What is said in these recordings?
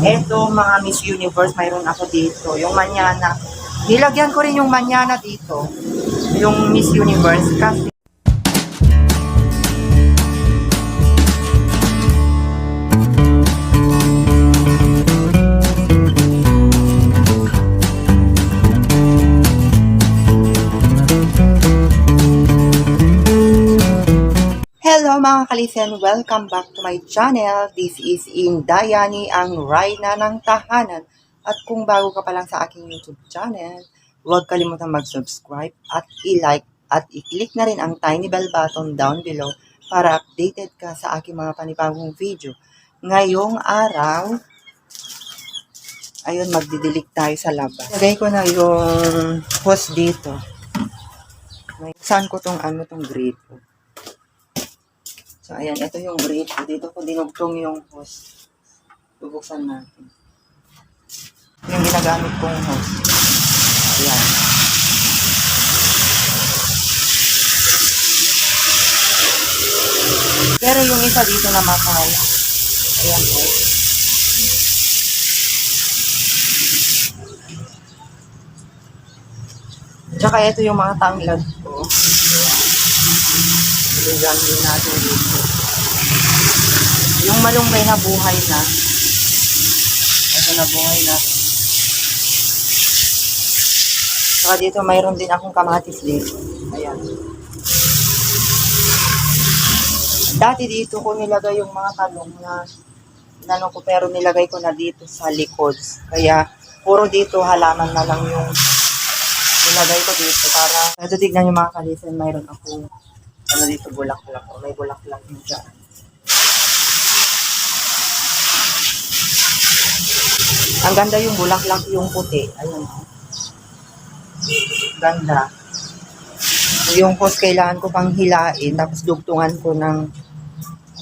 Eto, mga Miss Universe, mayroon ako dito. Yung Manyana. Nilagyan ko rin yung Manyana dito. Yung Miss Universe. Kasi hello mga kalisen, welcome back to my channel. This is Indayani, ang Rayna ng Tahanan. At kung bago ka pa lang sa aking YouTube channel, huwag kalimutang mag-subscribe at i-like at i-click na rin ang tiny bell button down below para updated ka sa aking mga panibagong video. Ngayong araw, ayun, magdidilig tayo sa labas. Lagay ko na yung hose dito. Saan ko tong gripo. So, ayan, ito yung gripo. Dito ko dinugtong yung hose. Bubuksan natin. Yung ginagamit kong hose. Ayan. Pero yung isa dito na mahal. Ayan po. Tsaka ito yung mga tanglad ko. Ayan. Din natin dito. Yung malunggay na buhay na. Ito na buhay na. Saka dito mayroon din akong kamatis dito. Ayan. Dati dito ko nilagay yung mga talong na inano ko, pero nilagay ko na dito sa likod. Kaya puro dito halaman na lang yung nilagay ko dito para ito, tignan yung mga kalisen, mayroon akong ano dito, bulaklak. May bulaklak din dyan. Ang ganda yung bulaklak, yung puti. Ayun. Ganda. Yung hose, kailangan ko pang hilain, tapos dugtungan ko ng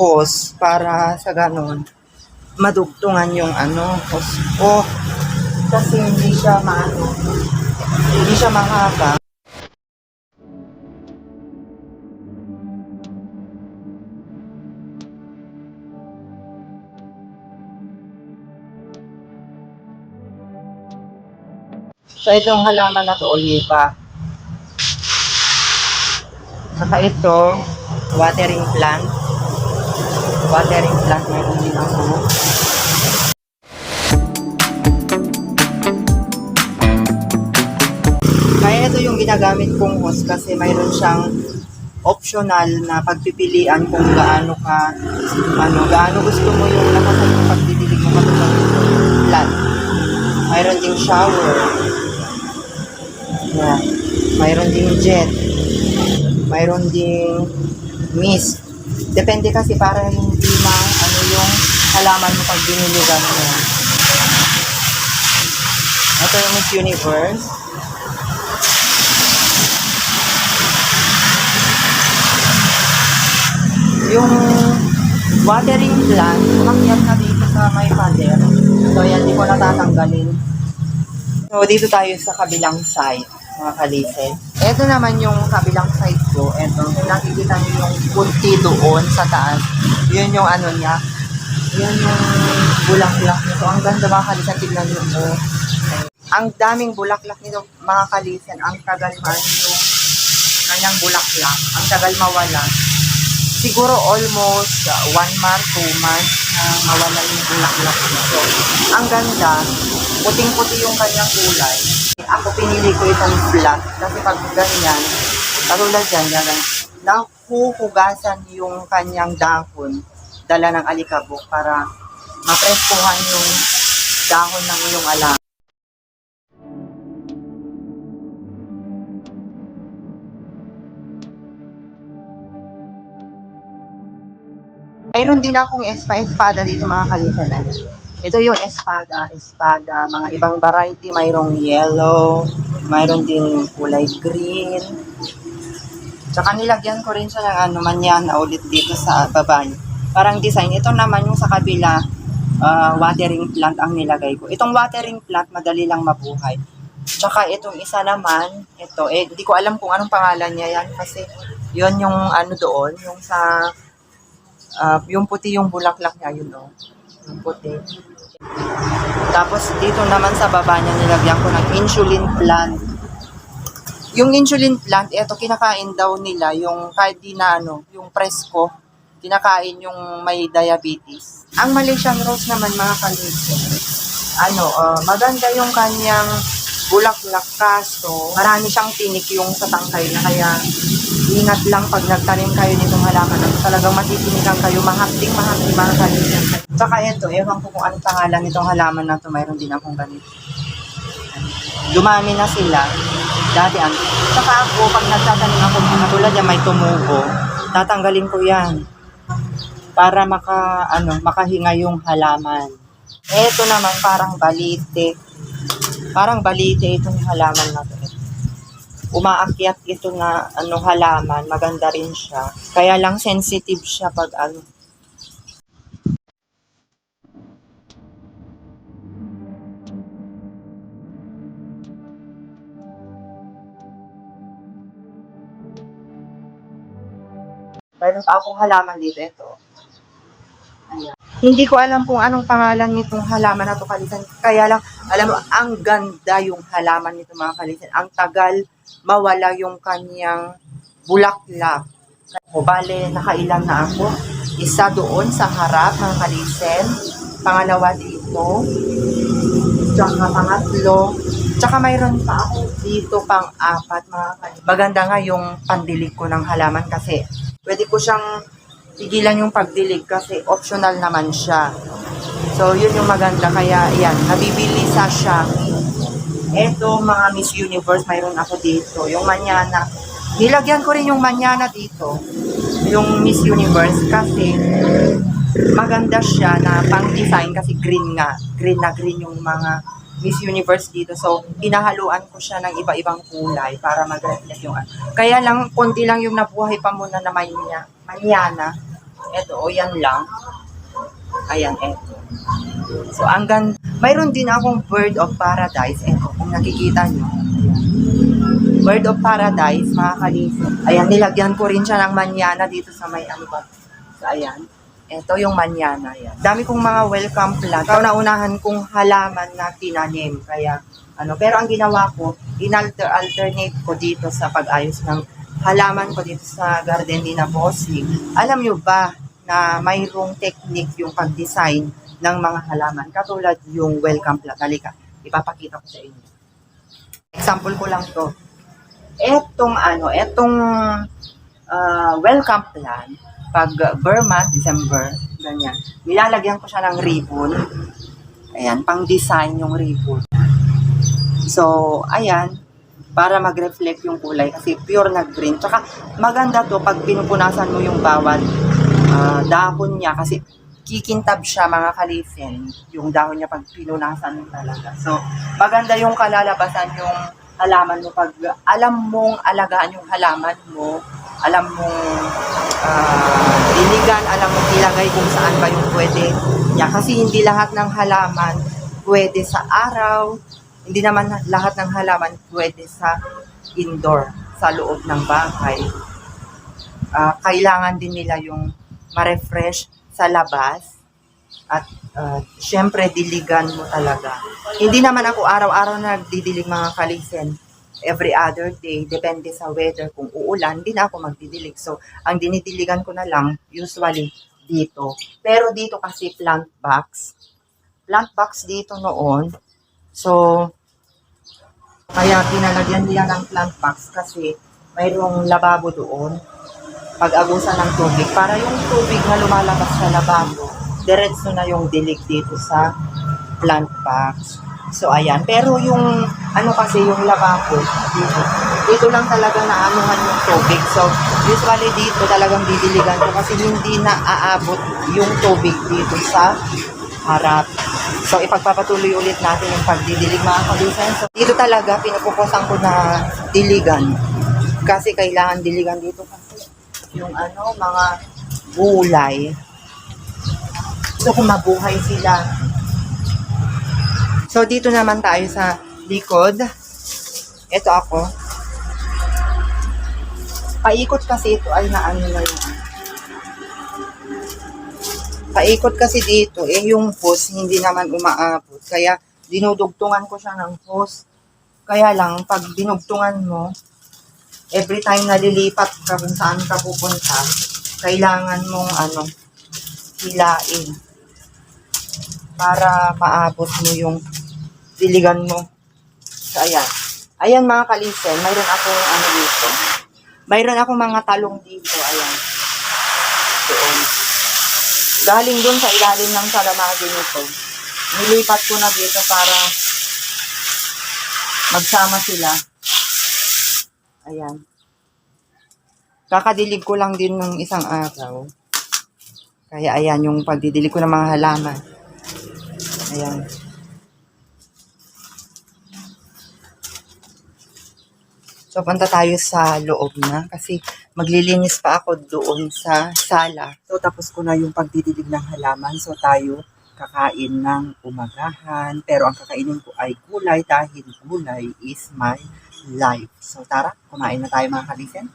hose para sa ganon madugtungan yung hose ko. Kasi hindi siya hindi siya mahaba. So, itong halaman na to, oliva. Saka ito, watering plant. Watering plant, mayroon din ako. Kaya ito yung ginagamit kong hose kasi mayroon siyang optional na pagpipilian kung gaano gusto mo yung nakasan yung pagdidilig mo katulad ng plant. Mayroon ding shower. Yeah. Mayroon ding jet. Mayroon ding mist. Depende kasi para hindi yung halaman mo pag diniligan mo. Ito yung Miss Universe. Yung watering plant, umakyat na dito sa may pader. So, yan, di ko natatanggalin. So, dito tayo sa kabilang side, mga kalisen. Ito naman yung kabilang side ko. Ito, kung nakikita niyo yung punti doon sa taas, yun yung niya. Yun yung bulaklak nito. Ang ganda, mga kalisen, tignan nyo mo. Ang daming bulaklak nito, mga kalisen. Ang tagal man yung kanyang bulaklak. Ang tagal mawala. Siguro almost 1 month, 2 months na mawala yung bulaklak nito. Ang ganda, puting-puti yung kanyang kulay. Ako pinili ko itong flat kasi pag ganyan, katulad yan, nahuhugasan yung kanyang dahon, dala ng alikabok para mapreskuhan yung dahon ng iyong alaga. Mayroon din akong espada dito, mga kalisen. Ito yung espada, mga ibang variety. Mayroong yellow, mayroon din kulay green. Tsaka nilagyan ko rin siya ng Manyana ulit dito sa baba. Parang design. Ito naman yung sa kabila, watering plant ang nilagay ko. Itong watering plant, madali lang mabuhay. Tsaka itong isa naman, ito, hindi ko alam kung anong pangalan niya yan kasi yun yung doon, yung sa yung puti yung bulaklak niya, yun yung puti. Tapos dito naman sa baba niya nilagyan ko ng insulin plant. Yung insulin plant, eto kinakain daw nila yung kahit di na ano, yung presko, kinakain yung may diabetes. Ang Malaysian rose naman mga kalito, maganda yung kanyang bulaklak, kaso marami siyang tinik yung sa tangkay na, kaya ingat lang pag nagtanim kayo nitong halaman na talagang matitinikan kayo, mahapting mga kalito. Tsaka ito, ewan ko kung anong pangalan nitong halaman na to, mayroon din akong ganito. Dumami na sila. Dati Saka ako, pag nagtatanim ako mga tulad yan, may tumubo, tatanggalin ko yan para makahinga yung halaman. Ito naman parang balite. Parang balite itong halaman na to. Umaakyat ito na halaman, maganda rin siya. Kaya lang sensitive siya pag Mayroon pa akong halaman dito. Ito. Ayan. Hindi ko alam kung anong pangalan nitong halaman na to, kalisan. Kaya lang, alam mo, ang ganda yung halaman nito mga kalisan. Ang tagal mawala yung kanyang bulaklak. Bale, nakailan na ako. Isa doon sa harap mga kalisen. Pangalawa dito. Tsaka pangatlo. Tsaka mayroon pa ako dito pang-apat mga kalisen. Maganda nga yung pandilig ko ng halaman kasi pwede ko siyang tigilan yung pagdilig kasi optional naman siya. So, yun yung maganda. Kaya, yan, nabibili sa Shopee. Eto, mga Miss Universe, mayroon ako dito. Yung manyana. Nilagyan ko rin yung manyana dito. Yung Miss Universe kasi maganda siya na pang-design kasi green nga. Green na green yung mga Miss Universe dito. So, pinahaluan ko siya ng iba-ibang kulay para mag-reflect yung Kaya lang, konti lang yung nabuhay pa muna na manyana. Eto, yan lang. Ayan, eto. So, mayroon din akong Bird of Paradise. Eto, kung nakikita nyo. Bird of Paradise, mga kalison. Ayan, nilagyan ko rin siya ng manyana dito sa may So, ayan. Ito yung manyana yan. Dami kong mga welcome plant. Kauna-unahan kong halaman na tinanim. Kaya, pero ang ginawa ko, alternate ko dito sa pag-ayos ng halaman ko dito sa garden ni na Bossing. Alam nyo ba na mayroong technique yung pag-design ng mga halaman? Katulad yung welcome plant. Halika, ipapakita ko sa inyo. Example ko lang to. Etong welcome plant, pag Burma, December, ganyan, nilalagyan ko siya ng ribbon. Ayan, pang design yung ribbon. So, ayan, para mag-reflect yung kulay kasi pure na green. Tsaka maganda to pag pinupunasan mo yung bawat dahon niya kasi kikintab siya mga kalisen. Yung dahon niya pag pinunasan mo talaga. So, maganda yung kalalabasan yung halaman mo pag alam mong alagaan yung halaman mo, alam mong diligan, alam mong ilagay kung saan ba yung pwede niya. Kasi hindi lahat ng halaman pwede sa araw, hindi naman lahat ng halaman pwede sa indoor, sa loob ng bahay. Kailangan din nila yung ma-refresh sa labas at syempre diligan mo talaga. Hindi naman ako araw-araw na nagdidilig mga kalisen. Every other day, depende sa weather. Kung uulan, hindi na ako magdidilig. So, ang dinidiligan ko na lang, usually, dito. Pero dito kasi plant box. Plant box dito noon. So, kaya pinalagyan nila ng plant box kasi mayroong lababo doon. Pag-agusan ng tubig. Para yung tubig na lumalabas sa lababo, diretso na yung dilig dito sa plant box. So, ayan. Pero yung, kasi yung lababo, dito lang talaga naanuhan yung tubig. So, usually dito talagang didiligan ko kasi hindi na aabot yung tubig dito sa harap. So, ipagpapatuloy ulit natin yung pagdidilig mga kalisen. So, dito talaga, pinupukusan ko na diligan. Kasi kailangan diligan dito kasi yung mga gulay. So, kung mabuhay sila. So, dito naman tayo sa likod. Ito ako. Paikot kasi ito ay naano na yun. Paikot kasi dito, yung hose hindi naman umaabot. Kaya dinudugtungan ko siya ng hose. Kaya lang, pag dinugtungan mo, every time na lilipat ka kung saan ka pupunta, kailangan mong hilain para maabot mo yung diligan mo. So, ayan. Ayan mga kalisen, mayroon akong dito. Mayroon akong mga talong dito, ayan. Doon. Galing doon sa ilalim ng salamagi nito. Nilipat ko na dito para magsama sila. Ayan. Kakadilig ko lang din ng isang araw. Kaya ayan yung pagdidilig ko ng mga halaman. Ayan. So, punta tayo sa loob na kasi maglilinis pa ako doon sa sala. So, tapos ko na yung pagdidilig ng halaman. So, tayo kakain ng umagahan. Pero ang kakainin ko ay gulay dahil gulay is my life. So, tara, kumain na tayo mga kalisen.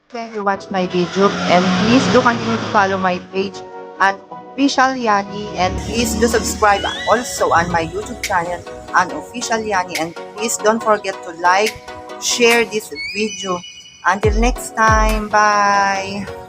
Thank you watch my video and please do continue to follow my page and Official Yani, and please do subscribe also on my YouTube channel and Official Yani, and please don't forget to like, share this video. Until next time, bye!